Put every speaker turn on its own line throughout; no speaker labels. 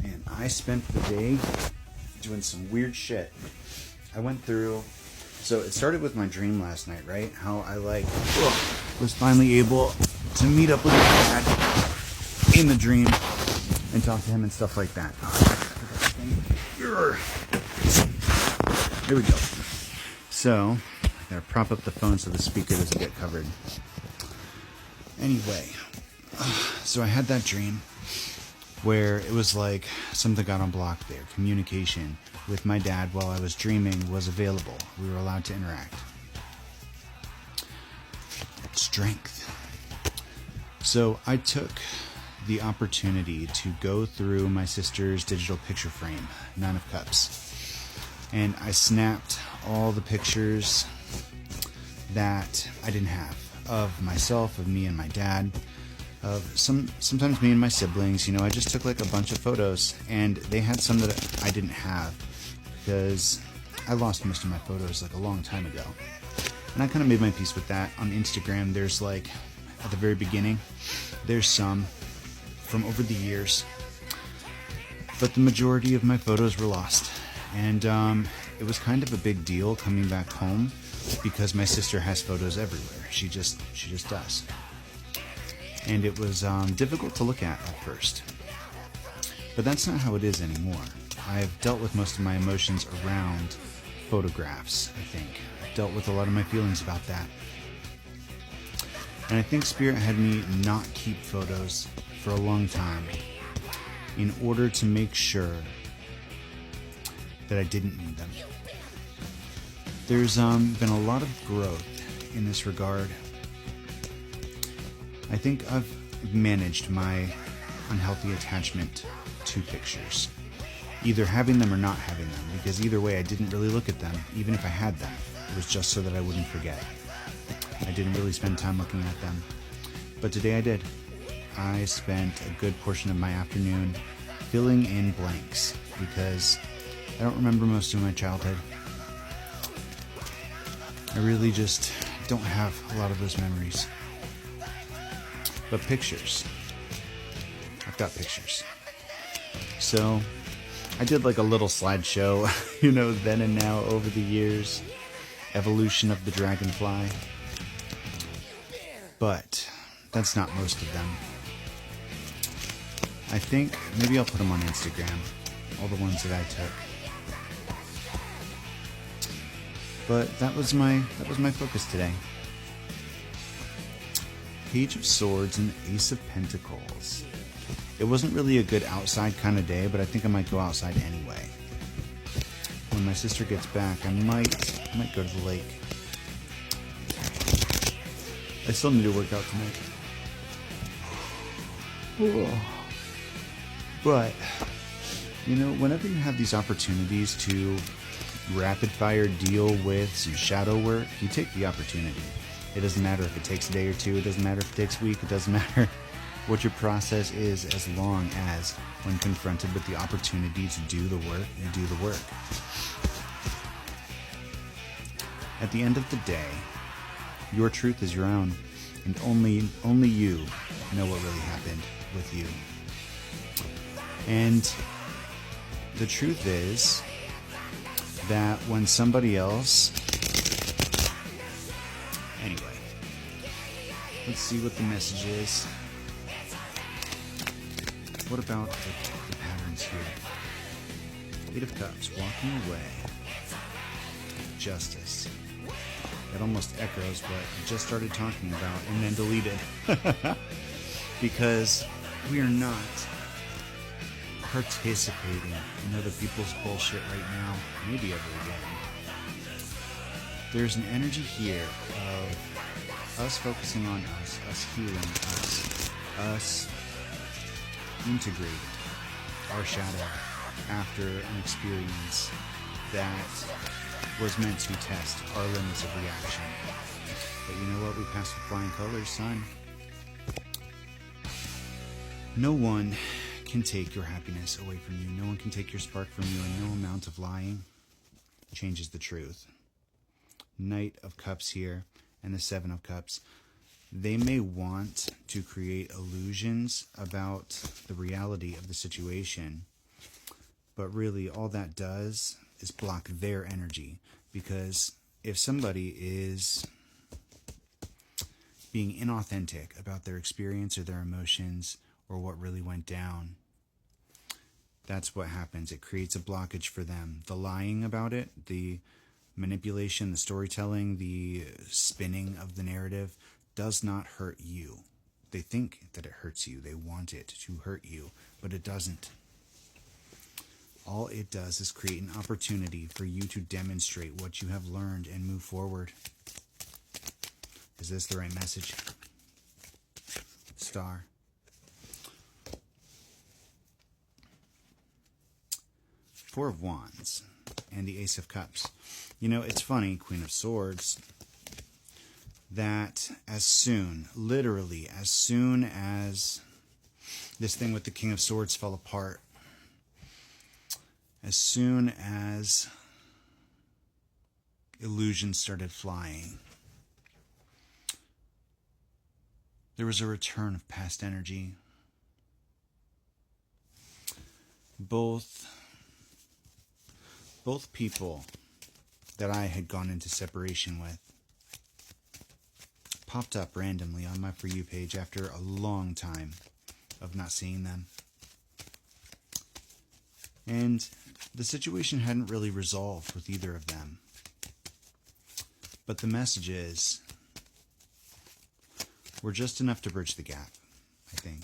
And I spent the day doing some weird shit. I went through. So it started with my dream last night, right? How I was finally able to meet up with my dad in the dream and talk to him and stuff like that. There we go. So I gotta prop up the phone so the speaker doesn't get covered. Anyway, so I had that dream where it was like something got unblocked there. Communication with my dad while I was dreaming was available. We were allowed to interact. Strength. So I took the opportunity to go through my sister's digital picture frame, 9 of Cups. And I snapped all the pictures that I didn't have of myself, of me and my dad, of sometimes me and my siblings. You know, I just took like a bunch of photos, and they had some that I didn't have because I lost most of my photos like a long time ago. And I kind of made my peace with that. On Instagram, there's like, at the very beginning, there's some from over the years, but the majority of my photos were lost. And it was kind of a big deal coming back home because my sister has photos everywhere. She just does. And it was difficult to look at first. But that's not how it is anymore. I've dealt with most of my emotions around photographs, I think. I've dealt with a lot of my feelings about that. And I think Spirit had me not keep photos for a long time in order to make sure that I didn't need them. There's been a lot of growth in this regard. I think I've managed my unhealthy attachment to pictures, either having them or not having them, because either way I didn't really look at them. Even if I had them, it was just so that I wouldn't forget. I didn't really spend time looking at them, but today I did. I spent a good portion of my afternoon filling in blanks because I don't remember most of my childhood. I really just don't have a lot of those memories. But pictures. I've got pictures. So I did like a little slideshow, you know, then and now over the years. Evolution of the dragonfly. But that's not most of them. I think maybe I'll put them on Instagram. All the ones that I took. But that was my focus today. Page of Swords and Ace of Pentacles. It wasn't really a good outside kind of day, but I think I might go outside anyway. When my sister gets back, I might go to the lake. I still need to work out tonight. But, you know, whenever you have these opportunities to rapid fire deal with some shadow work, you take the opportunity. It doesn't matter if it takes a day or two, it doesn't matter if it takes a week, it doesn't matter what your process is, as long as when confronted with the opportunity to do the work, you do the work. At the end of the day, your truth is your own, and only you know what really happened with you. And the truth is that when somebody else... Anyway, let's see what the message is. What about the patterns here? 8 of Cups, walking away. Justice. It almost echoes what I just started talking about and then deleted. Because we are not participating in other people's bullshit right now, maybe ever again. There's an energy here of us focusing on us healing us integrate our shadow after an experience that was meant to test our limits of reaction. But you know what? We passed with flying colors, son. No one can take your happiness away from you. No one can take your spark from you, and no amount of lying changes the truth. Knight of Cups here and the 7 of Cups. They may want to create illusions about the reality of the situation, But really, all that does is block their energy. Because if somebody is being inauthentic about their experience or their emotions or what really went down, that's what happens. It creates a blockage for them. The lying about it, the manipulation, the storytelling, the spinning of the narrative does not hurt you. They think that it hurts you. They want it to hurt you, but it doesn't. All it does is create an opportunity for you to demonstrate what you have learned and move forward. Is this the right message? Star. Four of Wands and the Ace of Cups. You know, it's funny, Queen of Swords, that as soon, literally, as soon as this thing with the King of Swords fell apart, as soon as illusions started flying, there was a return of past energy. Both people that I had gone into separation with popped up randomly on my For You page after a long time of not seeing them. And the situation hadn't really resolved with either of them. But the messages were just enough to bridge the gap, I think.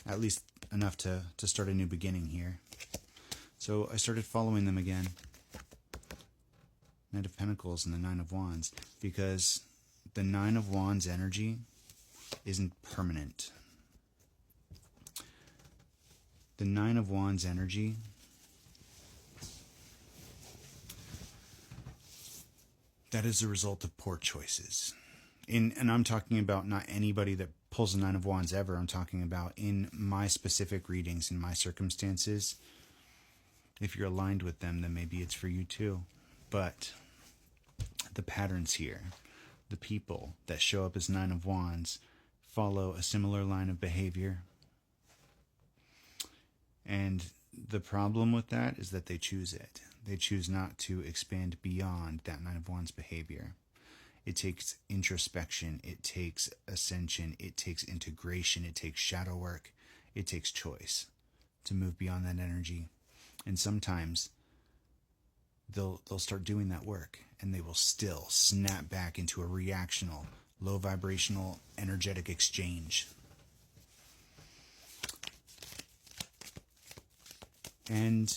At least enough to start a new beginning here. So I started following them again. Knight of Pentacles and the Nine of Wands. Because the Nine of Wands energy isn't permanent. The Nine of Wands energy that is a result of poor choices. And I'm talking about not anybody that pulls the Nine of Wands ever. I'm talking about in my specific readings, in my circumstances. If you're aligned with them, then maybe it's for you too. But the patterns here, the people that show up as Nine of Wands follow a similar line of behavior. And the problem with that is that they choose it. They choose not to expand beyond that Nine of Wands behavior. It takes introspection. It takes ascension. It takes integration. It takes shadow work. It takes choice to move beyond that energy. And sometimes they'll start doing that work, and they will still snap back into a reactional, low vibrational, energetic exchange. And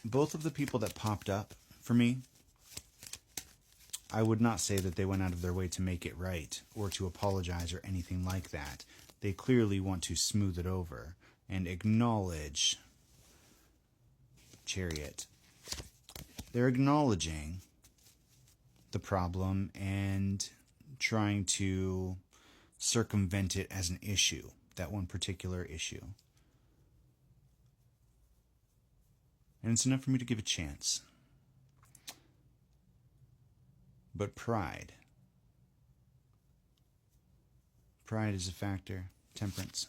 both of the people that popped up for me, I would not say that they went out of their way to make it right or to apologize or anything like that. They clearly want to smooth it over and acknowledge Chariot. They're acknowledging the problem and trying to circumvent it as an issue, that one particular issue. And it's enough for me to give a chance. But pride is a factor. Temperance.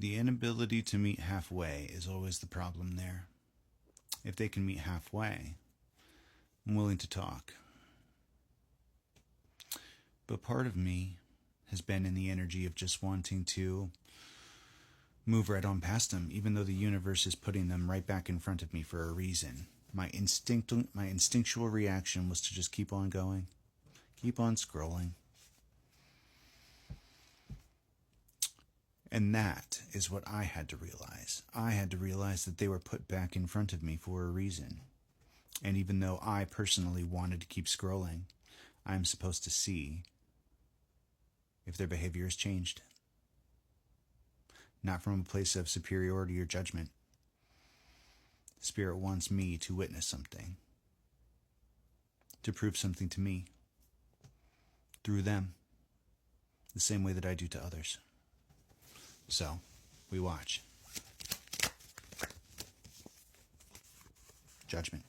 The inability to meet halfway is always the problem there. If they can meet halfway, I'm willing to talk. But part of me has been in the energy of just wanting to move right on past them, even though the universe is putting them right back in front of me for a reason. My instinctual reaction was to just keep on going, keep on scrolling. And that is what I had to realize. I had to realize that they were put back in front of me for a reason. And even though I personally wanted to keep scrolling, I'm supposed to see if their behavior has changed. Not from a place of superiority or judgment. Spirit wants me to witness something, to prove something to me, through them, the same way that I do to others. So, we watch. Judgment.